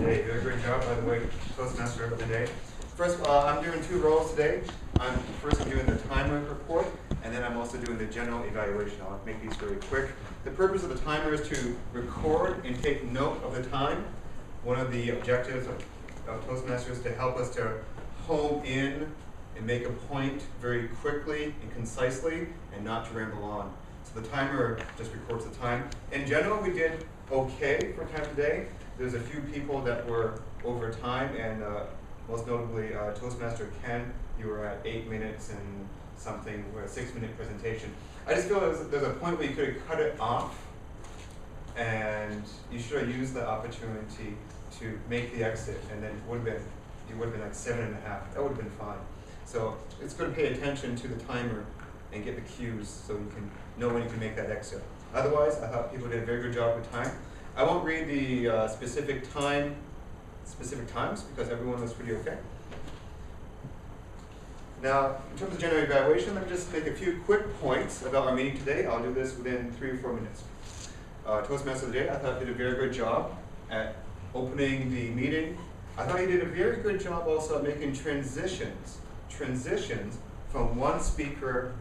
today. Very great job, by the way, Toastmaster of the day. First, I'm doing two roles today. I'm doing the timer report, and then I'm also doing the general evaluation. I'll make these very quick. The purpose of the timer is to record and take note of the time. One of the objectives of Toastmasters is to help us to hone in and make a point very quickly and concisely and not to ramble on. So the timer just records the time. In general, we did okay for time today. There's a few people that were over time, and most notably Toastmaster Ken, you were at 8 minutes and something, or a 6-minute presentation. I just feel there's a point where you could have cut it off, and you should have used the opportunity to make the exit, and then it would have been like 7.5. That would have been fine. So it's good to pay attention to the timer and get the cues so you can know when you can make that exit. Otherwise, I thought people did a very good job with time. I won't read the specific times because everyone was pretty okay. Now, in terms of general evaluation, let me just make a few quick points about our meeting today. I'll do this within 3 or 4 minutes. Toastmaster of the day, I thought did a very good job at opening the meeting. I thought he did a very good job also at making transitions from one speaker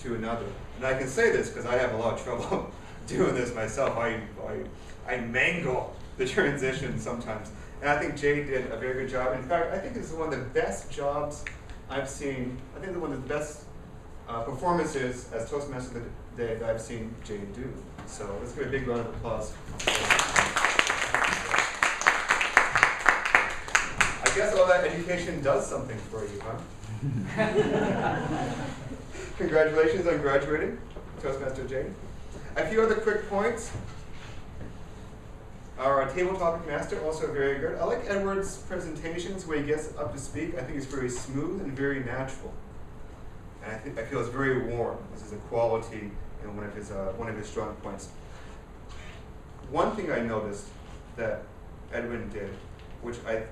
to another. And I can say this because I have a lot of trouble doing this myself. I mangle the transition sometimes. And I think Jay did a very good job. In fact, I think this is one of the best jobs I've seen. I think it's one of the best performances as Toastmaster of the day that I've seen Jay do. So let's give a big round of applause. I guess all that education does something for you, huh? Congratulations on graduating, Toastmaster Jay. A few other quick points. Our table topic master, also very good. I like Edward's presentations where he gets up to speak. I think it's very smooth and very natural. And I feel it's very warm. This is a quality and one of his strong points. One thing I noticed that Edwin did, which I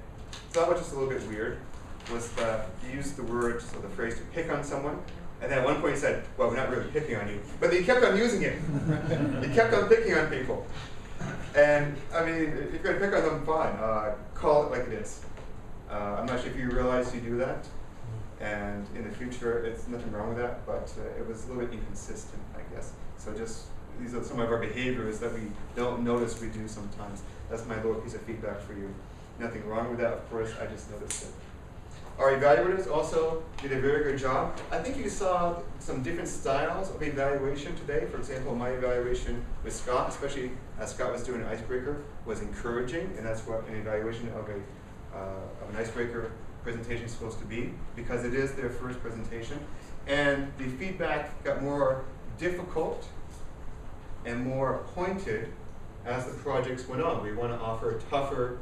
thought was just a little bit weird, was that he used the phrase to pick on someone. And then at one point he said, well, we're not really picking on you. But he kept on using it. He kept on picking on people. And I mean, if you're going to pick on them, fine. Call it like it is. I'm not sure if you realize you do that. And in the future, it's nothing wrong with that, but it was a little bit inconsistent, I guess. So these are some of our behaviors that we don't notice we do sometimes. That's my little piece of feedback for you. Nothing wrong with that, of course, I just noticed it. Our evaluators also did a very good job. I think you saw some different styles of evaluation today. For example, my evaluation with Scott, especially as Scott was doing an icebreaker, was encouraging, and that's what an evaluation of an icebreaker presentation is supposed to be, because it is their first presentation. And the feedback got more difficult and more pointed as the projects went on. We want to offer tougher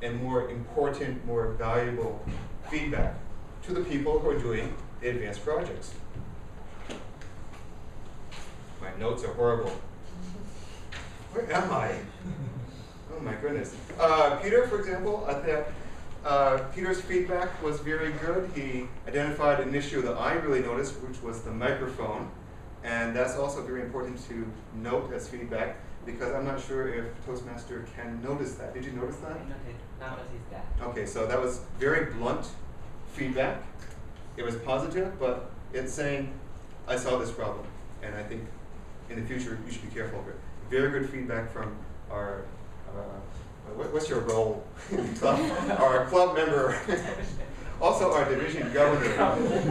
and more important, more valuable feedback to the people who are doing the advanced projects. My notes are horrible. Where am I? Oh my goodness. Peter, for example, I think Peter's feedback was very good. He identified an issue that I really noticed, which was the microphone. And that's also very important to note as feedback, because I'm not sure if Toastmaster can notice that. Did you notice that? Not notice that. Okay, so that was very blunt feedback. It was positive, but it's saying, I saw this problem, and I think in the future you should be careful of it. Very good feedback from our, what's your role in the club? Our club member. Also our division governor,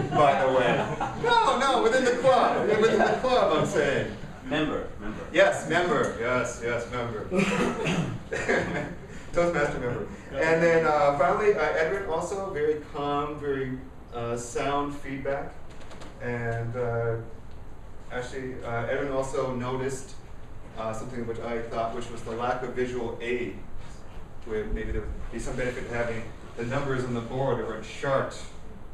by the way. No, within the club. Within the club, I'm saying. Member. Yes, member. Yes, member. Toastmaster member. And then finally, Edwin, also very calm, very sound feedback. And actually, Edwin also noticed something which I thought, which was the lack of visual aid, where maybe there would be some benefit to having the numbers on the board or a chart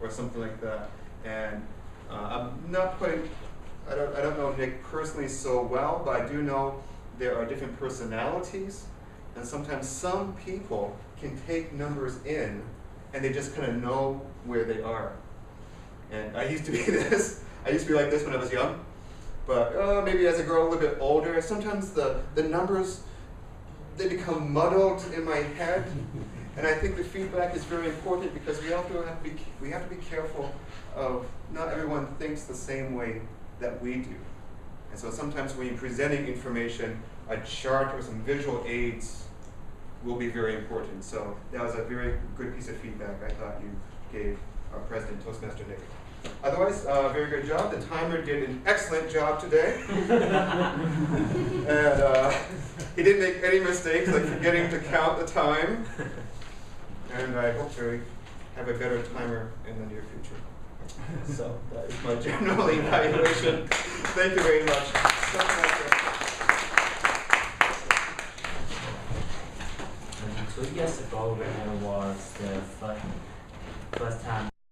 or something like that. And I'm not quite, I don't know Nick personally so well, but I do know there are different personalities, and sometimes some people can take numbers in and they just kind of know where they are. And I used to be this. I used to be like this when I was young, but maybe as I grow a little bit older, sometimes the numbers, they become muddled in my head. And I think the feedback is very important because we have to be careful of not everyone thinks the same way that we do. And so sometimes when you're presenting information, a chart or some visual aids will be very important. So that was a very good piece of feedback I thought you gave our president, Toastmaster Nick. Otherwise, very good job. The timer did an excellent job today. And he didn't make any mistakes, like forgetting to count the time. And I hope to have a better timer in the near future. So that is my general evaluation. Thank you very much. So 2 years ago, when I was the first time